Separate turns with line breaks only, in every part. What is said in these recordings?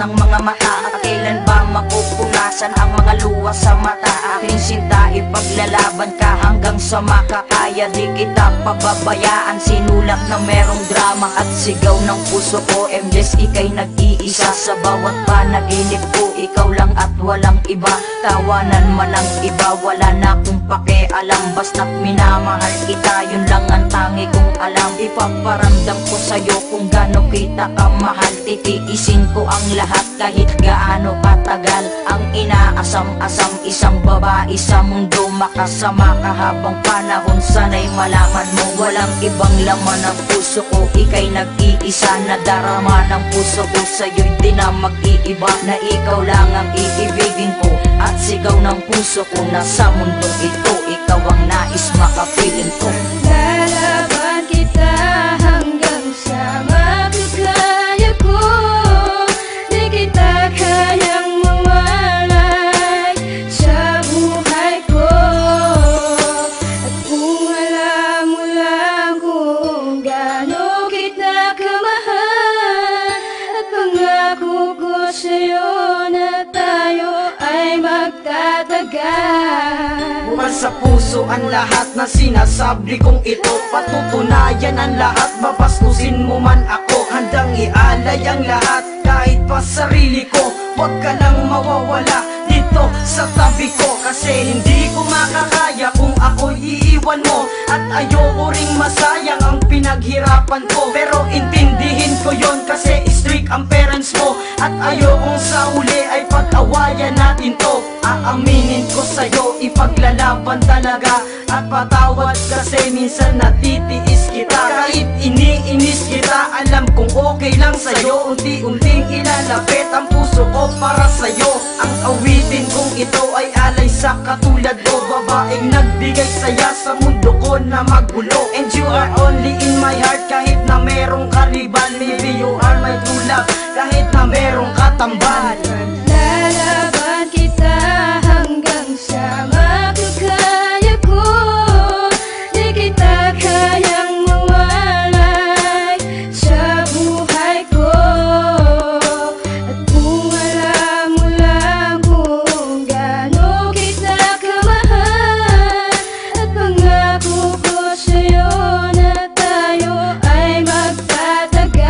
ng mga mata. At kailan ba mapupunasan ang mga luha sa mata? Aking sinta, ipaglalaban ka hanggang sa makakaya. Di kita pababayaan, sinulat na merong drama at sigaw ng puso ko. MJs, ika'y nag-iisa sa bawat panaginip ko. Ikaw lang at walang iba, tawanan man ang iba, wala na akong pakialam. Basta't minamahal kita, yun lang ang tangi kong alam. Ipaparamdam ko sa'yo kung gaano kita kamahal. Titiisin ko ang lahat kahit gaano katagal. Ang inaasam-asam, isang babae sa mundo, makasama ka habang panahon. Sana'y malaman mo, walang ibang laman ng puso ko. Ika'y nag-iisa na darama ng puso ko. Sa'yo'y di na mag-iiba, na ikaw lang ang iibigin ko. At sigaw ng puso ko na sa mundong ito, ikaw ang nais makapiling ko.
Lalaban kita hanggang sa makakaya ko. Di kita kayang mawalay sa buhay ko. At kung alam mo lang kung gaano kita kamahal, at pangako ko sa'yo na tayo ay magtatagal.
Bukas sa puso ang lahat na sinasabi kong ito. Patutunayan ang lahat, babastusin mo man ako. Handang ialay ang lahat, kahit pa sarili ko. Huwag ka lang mawawala dito sa tabi ko. Kasi hindi ko makakaya kung ako'y iiwan mo. At ayoko ring masayang ang pinaghirapan ko. Pero intindihin ko yon kasi strict ang parents mo. At ayokong sa uli ay pag-awayan natin to. Aaminin ko sa'yo, ipaglalaban talaga. At patawad kasi minsan natitiis kita. Kahit iniinis kita, alam kong okay lang sa'yo. Unti-unting ilalapit ang puso ko para sa'yo. Ang awitin kong ito ay alay sa katulad ko. Babaeng nagbigay saya sa mundo ko na magulo. And you are only in my heart kahit na merong karibal. Maybe you are my true love kahit na merong katambal.
Lalaban kita hanggang sa makakaya ko. Di kita kayang mawalay sa buhay ko. At kung alam mo lang kung gaano kita kamahal, at pangako ko sa'yo na tayo ay magtatagal.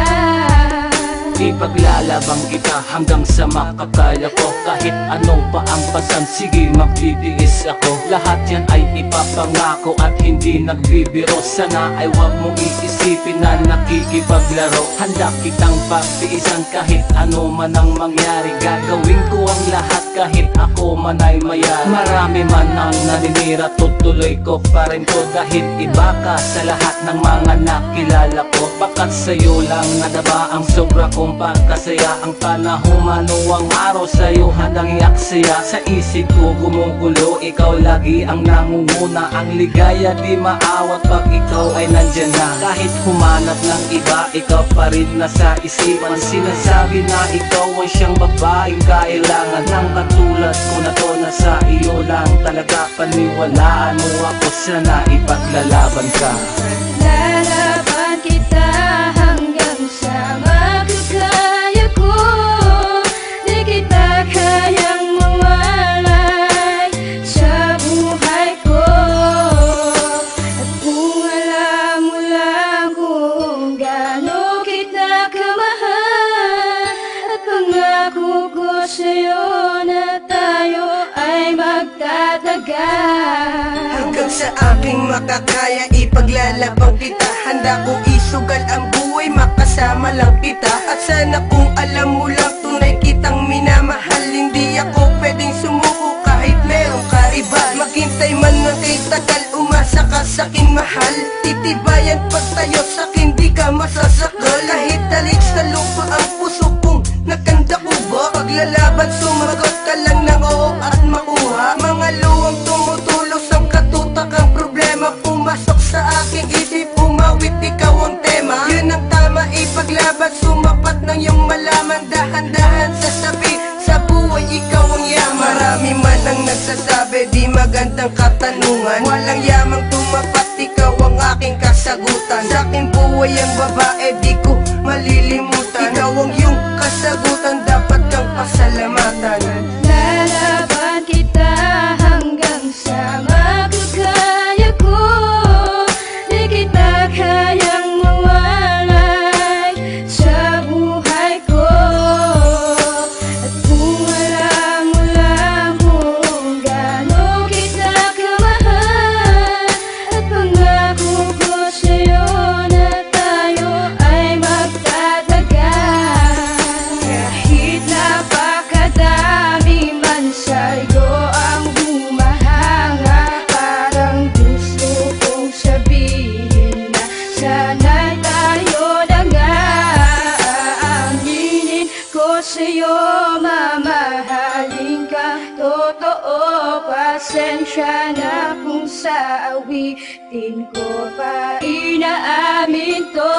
Ipaglalabang kita hanggang sa makakaya ko. Kahit anong pa ang pasan, sige magtitiis ako. Lahat yan ay ipapangako at hindi nagbibiro. Sana ay wag mong iisipin na nakikipaglaro. Handa kitang pagtiisan kahit ano man ang mangyari. Gagawin ko ang lahat kahit ako man ay mayari. Marami man ang naninira, tutuloy ko pa rin ko. Dahil iba ka sa lahat ng mga nakilala ko. Bakat sa'yo lang nadaba ang sobra kong pagkasaya. Ang panahon man o ang araw sa'yo handang iaksaya. Sa isip ko gumugulo, ikaw lagi ang nangunguna. Ang ligaya di maawat pag ikaw ay nandyan na. Kahit humanap ng iba, ikaw pa rin nasa isipan. Sinasabi na ikaw ay siyang babaeng kailangan ng katulad ko na to. Na sa iyo lang talaga paniwalaan mo ako. Sana ipaglalaban ka.
Lalaban kita hanggang sa makakaya ko. Di kita kayang mawalay sa buhay ko. At kung alam mo lang kung gaano kita kamahal, at pangako ko sa'yo na tayo ay magtatagal.
Hanggang sa aking makakaya, ipaglalabang kita. Handa ko isugal ang buhay, makasama lang kita. At sana kung alam mo lang, tunay kitang minamahal. Hindi ako pwedeng sumuko kahit merong karibal. Maghintay man ng kay tagal, umasa ka sa'king mahal. Titibayan pag tayo sa'kin, di ka masasakal. Kahit talik sa lupa ang puso kong nakanda ko ba? Paglalaban, sumagot ka lang ng oo at makuha. Mga luwang tumutulos ang katutak, ang problema pumasok sa aking isip. Umawit, ikaw ang tema. Yun ang tama, ipaglaban, sumapat ng iyong malaman. Dahan-dahan sasabi, sa buhay ikaw ang yaman. Marami man ang nagsasabi, di magandang katanungan. Walang yamang tumapat, ikaw ang aking kasagutan. Sa aking buhay ang babae, di ko malilimutan. Ikaw ang iyong kasagutan, dapat pasalamatan.
Lalaban kita hanggang sa makakaya ko. Di kita kayang mawalay sa buhay ko. At kung alam mo lang kung gaano kita kamahal, at pangako ko sa'yo na tayo ay magtatagal. Kahit napakadami man sa'yo ang humahanga, parang gusto kong sabihin na sana'y tayo na nga. Aaminin ko sa'yo, mamahalin ka totoo. Pasensya na kung sa awitin ko pa inaamin to.